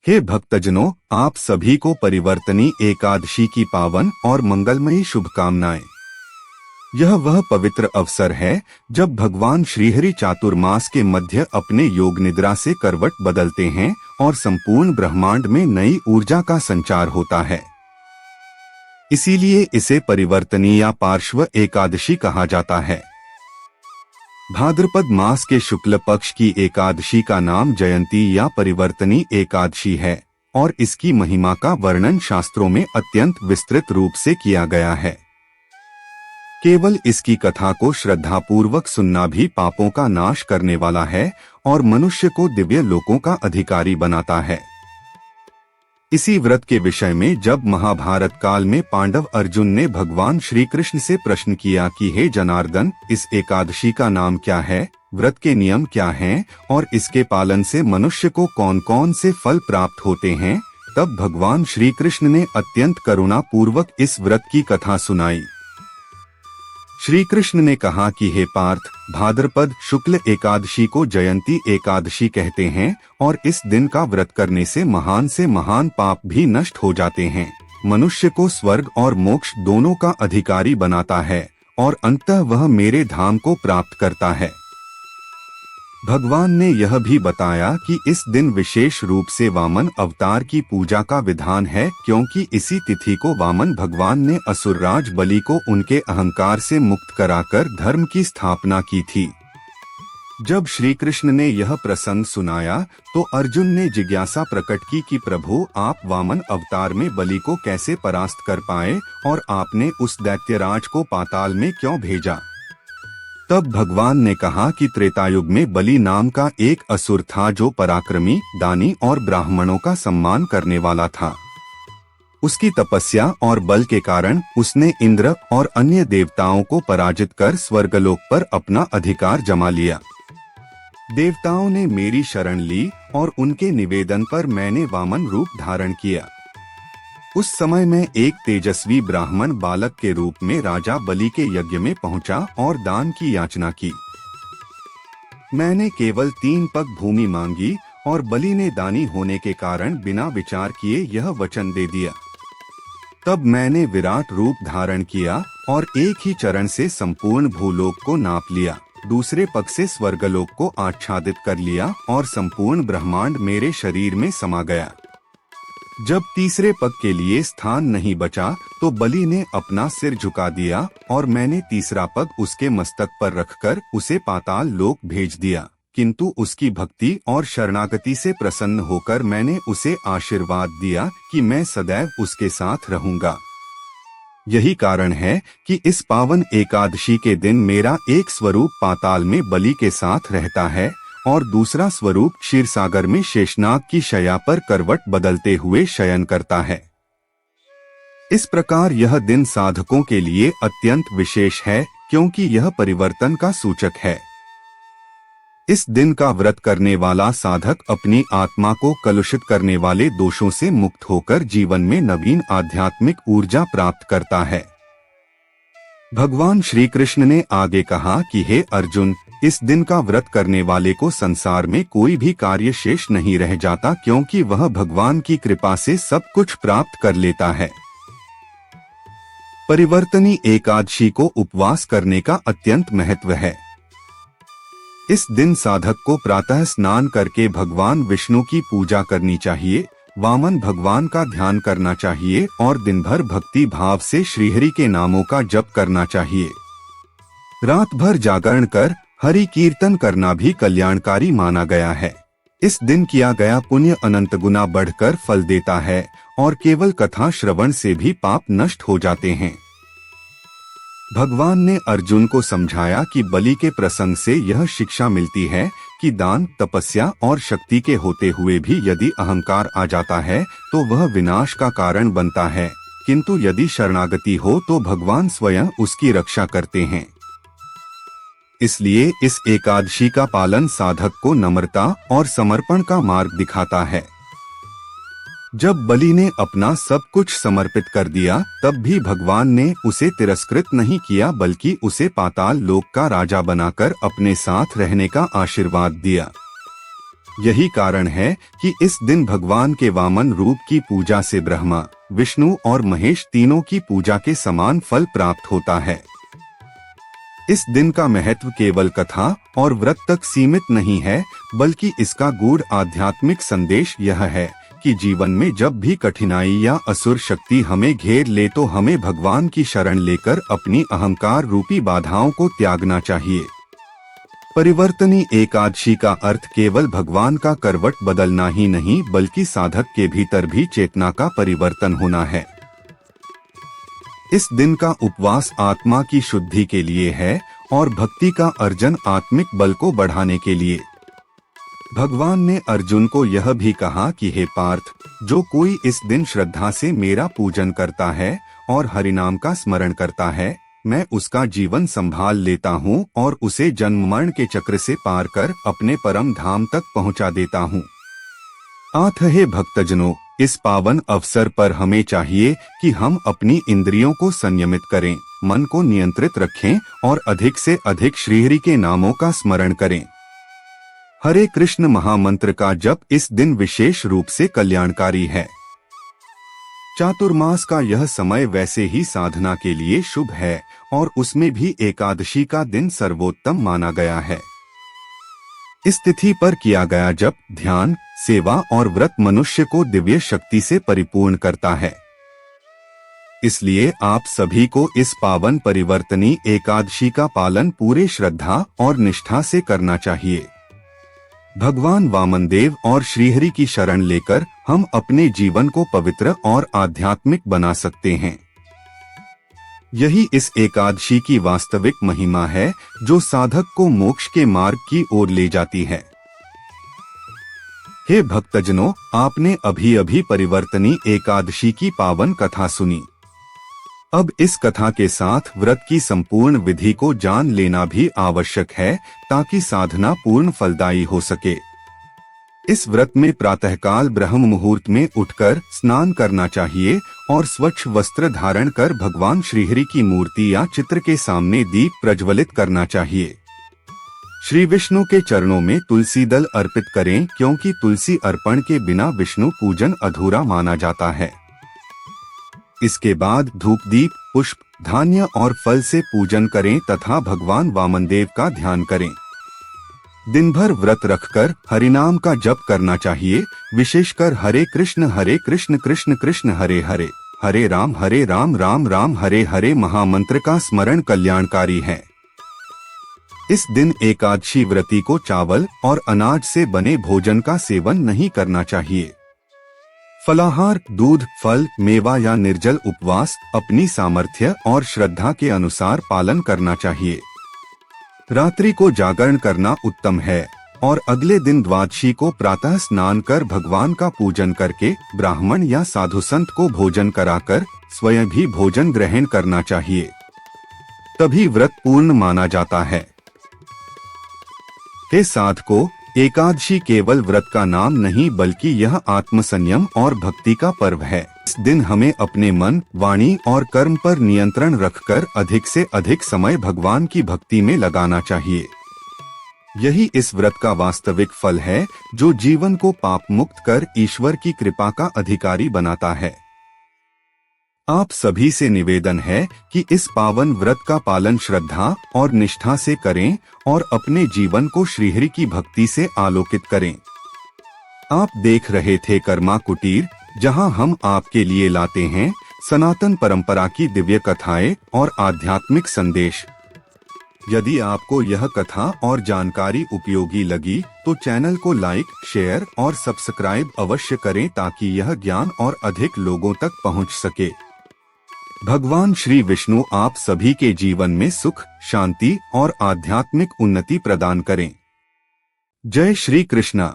हे भक्तजनों, आप सभी को परिवर्तनी एकादशी की पावन और मंगलमयी शुभकामनाएं। यह वह पवित्र अवसर है जब भगवान श्रीहरि चातुर्मास के मध्य अपने योग निद्रा से करवट बदलते हैं और संपूर्ण ब्रह्मांड में नई ऊर्जा का संचार होता है। इसीलिए इसे परिवर्तनी या पार्श्व एकादशी कहा जाता है। भाद्रपद मास के शुक्ल पक्ष की एकादशी का नाम जयंती या परिवर्तनी एकादशी है और इसकी महिमा का वर्णन शास्त्रों में अत्यंत विस्तृत रूप से किया गया है। केवल इसकी कथा को श्रद्धापूर्वक सुनना भी पापों का नाश करने वाला है और मनुष्य को दिव्य लोकों का अधिकारी बनाता है। इसी व्रत के विषय में जब महाभारत काल में पांडव अर्जुन ने भगवान श्री कृष्ण से प्रश्न किया कि हे जनार्दन, इस एकादशी का नाम क्या है, व्रत के नियम क्या हैं और इसके पालन से मनुष्य को कौन कौन से फल प्राप्त होते हैं, तब भगवान श्री कृष्ण ने अत्यंत करुणा पूर्वक इस व्रत की कथा सुनाई। श्री कृष्ण ने कहा कि हे पार्थ, भाद्रपद शुक्ल एकादशी को जयंती एकादशी कहते हैं और इस दिन का व्रत करने से महान पाप भी नष्ट हो जाते हैं। मनुष्य को स्वर्ग और मोक्ष दोनों का अधिकारी बनाता है और अंततः वह मेरे धाम को प्राप्त करता है। भगवान ने यह भी बताया कि इस दिन विशेष रूप से वामन अवतार की पूजा का विधान है, क्योंकि इसी तिथि को वामन भगवान ने असुरराज बलि को उनके अहंकार से मुक्त कराकर धर्म की स्थापना की थी। जब श्री कृष्ण ने यह प्रसंग सुनाया तो अर्जुन ने जिज्ञासा प्रकट की कि प्रभु, आप वामन अवतार में बलि को कैसे परास्त कर पाए और आपने उस दैत्यराज को पाताल में क्यों भेजा? तब भगवान ने कहा कि त्रेतायुग में बलि नाम का एक असुर था जो पराक्रमी, दानी और ब्राह्मणों का सम्मान करने वाला था। उसकी तपस्या और बल के कारण उसने इंद्र और अन्य देवताओं को पराजित कर स्वर्गलोक पर अपना अधिकार जमा लिया। देवताओं ने मेरी शरण ली और उनके निवेदन पर मैंने वामन रूप धारण किया। उस समय मैं एक तेजस्वी ब्राह्मण बालक के रूप में राजा बलि के यज्ञ में पहुंचा और दान की याचना की। मैंने केवल 3 पग भूमि मांगी और बलि ने दानी होने के कारण बिना विचार किए यह वचन दे दिया। तब मैंने विराट रूप धारण किया और एक ही चरण से संपूर्ण भूलोक को नाप लिया। दूसरे पग से स्वर्गलोक को आच्छादित कर लिया और संपूर्ण ब्रह्मांड मेरे शरीर में समा गया। जब तीसरे पग के लिए स्थान नहीं बचा तो बलि ने अपना सिर झुका दिया और मैंने तीसरा पग उसके मस्तक पर रखकर उसे पाताल लोक भेज दिया। किंतु उसकी भक्ति और शरणागति से प्रसन्न होकर मैंने उसे आशीर्वाद दिया कि मैं सदैव उसके साथ रहूंगा। यही कारण है कि इस पावन एकादशी के दिन मेरा एक स्वरूप पाताल में बलि के साथ रहता है और दूसरा स्वरूप क्षीरसागर में शेषनाग की शैया पर करवट बदलते हुए शयन करता है। इस प्रकार यह दिन साधकों के लिए अत्यंत विशेष है, क्योंकि यह परिवर्तन का सूचक है। इस दिन का व्रत करने वाला साधक अपनी आत्मा को कलुषित करने वाले दोषों से मुक्त होकर जीवन में नवीन आध्यात्मिक ऊर्जा प्राप्त करता है। भगवान श्री कृष्ण ने आगे कहा कि हे अर्जुन, इस दिन का व्रत करने वाले को संसार में कोई भी कार्य शेष नहीं रह जाता, क्योंकि वह भगवान की कृपा से सब कुछ प्राप्त कर लेता है। परिवर्तनी एकादशी को उपवास करने का अत्यंत महत्व है। इस दिन साधक को प्रातः स्नान करके भगवान विष्णु की पूजा करनी चाहिए, वामन भगवान का ध्यान करना चाहिए और दिन भर भक्ति भाव से श्रीहरि के नामों का जप करना चाहिए। रात भर जागरण कर हरि कीर्तन करना भी कल्याणकारी माना गया है। इस दिन किया गया पुण्य अनंत गुना बढ़कर फल देता है और केवल कथा श्रवण से भी पाप नष्ट हो जाते हैं। भगवान ने अर्जुन को समझाया कि बलि के प्रसंग से यह शिक्षा मिलती है कि दान, तपस्या और शक्ति के होते हुए भी यदि अहंकार आ जाता है तो वह विनाश का कारण बनता है, किंतु यदि शरणागति हो तो भगवान स्वयं उसकी रक्षा करते हैं। इसलिए इस एकादशी का पालन साधक को नम्रता और समर्पण का मार्ग दिखाता है। जब बलि ने अपना सब कुछ समर्पित कर दिया तब भी भगवान ने उसे तिरस्कृत नहीं किया, बल्कि उसे पाताल लोक का राजा बनाकर अपने साथ रहने का आशीर्वाद दिया। यही कारण है कि इस दिन भगवान के वामन रूप की पूजा से ब्रह्मा, विष्णु और महेश तीनों की पूजा के समान फल प्राप्त होता है। इस दिन का महत्व केवल कथा और व्रत तक सीमित नहीं है, बल्कि इसका गूढ़ आध्यात्मिक संदेश यह है कि जीवन में जब भी कठिनाई या असुर शक्ति हमें घेर ले तो हमें भगवान की शरण लेकर अपनी अहंकार रूपी बाधाओं को त्यागना चाहिए। परिवर्तनी एकादशी का अर्थ केवल भगवान का करवट बदलना ही नहीं, बल्कि साधक के भीतर भी चेतना का परिवर्तन होना है। इस दिन का उपवास आत्मा की शुद्धि के लिए है और भक्ति का अर्जन आत्मिक बल को बढ़ाने के लिए। भगवान ने अर्जुन को यह भी कहा कि हे पार्थ, जो कोई इस दिन श्रद्धा से मेरा पूजन करता है और हरिनाम का स्मरण करता है, मैं उसका जीवन संभाल लेता हूँ और उसे जन्म मरण के चक्र से पार कर अपने परम धाम तक पहुँचा देता हूँ। आथ हे भक्तजनों, इस पावन अवसर पर हमें चाहिए कि हम अपनी इंद्रियों को संयमित करें, मन को नियंत्रित रखें और अधिक से अधिक श्रीहरि के नामों का स्मरण करें। हरे कृष्ण महामंत्र का जप इस दिन विशेष रूप से कल्याणकारी है। चातुर्मास का यह समय वैसे ही साधना के लिए शुभ है और उसमें भी एकादशी का दिन सर्वोत्तम माना गया है। इस तिथि पर किया गया जप, ध्यान, सेवा और व्रत मनुष्य को दिव्य शक्ति से परिपूर्ण करता है। इसलिए आप सभी को इस पावन परिवर्तनी एकादशी का पालन पूरे श्रद्धा और निष्ठा से करना चाहिए। भगवान वामनदेव और श्रीहरि की शरण लेकर हम अपने जीवन को पवित्र और आध्यात्मिक बना सकते हैं। यही इस एकादशी की वास्तविक महिमा है, जो साधक को मोक्ष के मार्ग की ओर ले जाती है। हे भक्तजनों, आपने अभी अभी परिवर्तनी एकादशी की पावन कथा सुनी। अब इस कथा के साथ व्रत की संपूर्ण विधि को जान लेना भी आवश्यक है, ताकि साधना पूर्ण फलदायी हो सके। इस व्रत में प्रातःकाल ब्रह्म मुहूर्त में उठकर स्नान करना चाहिए और स्वच्छ वस्त्र धारण कर भगवान श्रीहरि की मूर्ति या चित्र के सामने दीप प्रज्वलित करना चाहिए। श्री विष्णु के चरणों में तुलसी दल अर्पित करें, क्योंकि तुलसी अर्पण के बिना विष्णु पूजन अधूरा माना जाता है। इसके बाद धूप दीप, पुष्प, धान्य और फल से पूजन करें तथा भगवान वामनदेव का ध्यान करें। दिन भर व्रत रखकर हरिनाम का जप करना चाहिए, विशेषकर हरे कृष्ण कृष्ण कृष्ण हरे हरे, हरे राम राम राम हरे हरे महामंत्र का स्मरण कल्याणकारी है। इस दिन एकादशी व्रती को चावल और अनाज से बने भोजन का सेवन नहीं करना चाहिए। फलाहार, दूध, फल, मेवा या निर्जल उपवास अपनी सामर्थ्य और श्रद्धा के अनुसार पालन करना चाहिए। रात्रि को जागरण करना उत्तम है और अगले दिन द्वादशी को प्रातः स्नान कर भगवान का पूजन करके ब्राह्मण या साधु संत को भोजन कराकर स्वयं भी भोजन ग्रहण करना चाहिए, तभी व्रत पूर्ण माना जाता है। हे साधकों, एकादशी केवल व्रत का नाम नहीं, बल्कि यह आत्मसंयम और भक्ति का पर्व है। इस दिन हमें अपने मन, वाणी और कर्म पर नियंत्रण रखकर अधिक से अधिक समय भगवान की भक्ति में लगाना चाहिए। यही इस व्रत का वास्तविक फल है, जो जीवन को पाप मुक्त कर ईश्वर की कृपा का अधिकारी बनाता है। आप सभी से निवेदन है कि इस पावन व्रत का पालन श्रद्धा और निष्ठा से करें और अपने जीवन को श्रीहरि की भक्ति से आलोकित करें। आप देख रहे थे कर्मा कुटीर, जहां हम आपके लिए लाते हैं सनातन परंपरा की दिव्य कथाएं और आध्यात्मिक संदेश। यदि आपको यह कथा और जानकारी उपयोगी लगी तो चैनल को लाइक, शेयर और सब्सक्राइब अवश्य करें, ताकि यह ज्ञान और अधिक लोगों तक पहुंच सके। भगवान श्री विष्णु आप सभी के जीवन में सुख, शांति और आध्यात्मिक उन्नति प्रदान करें। जय श्री कृष्णा।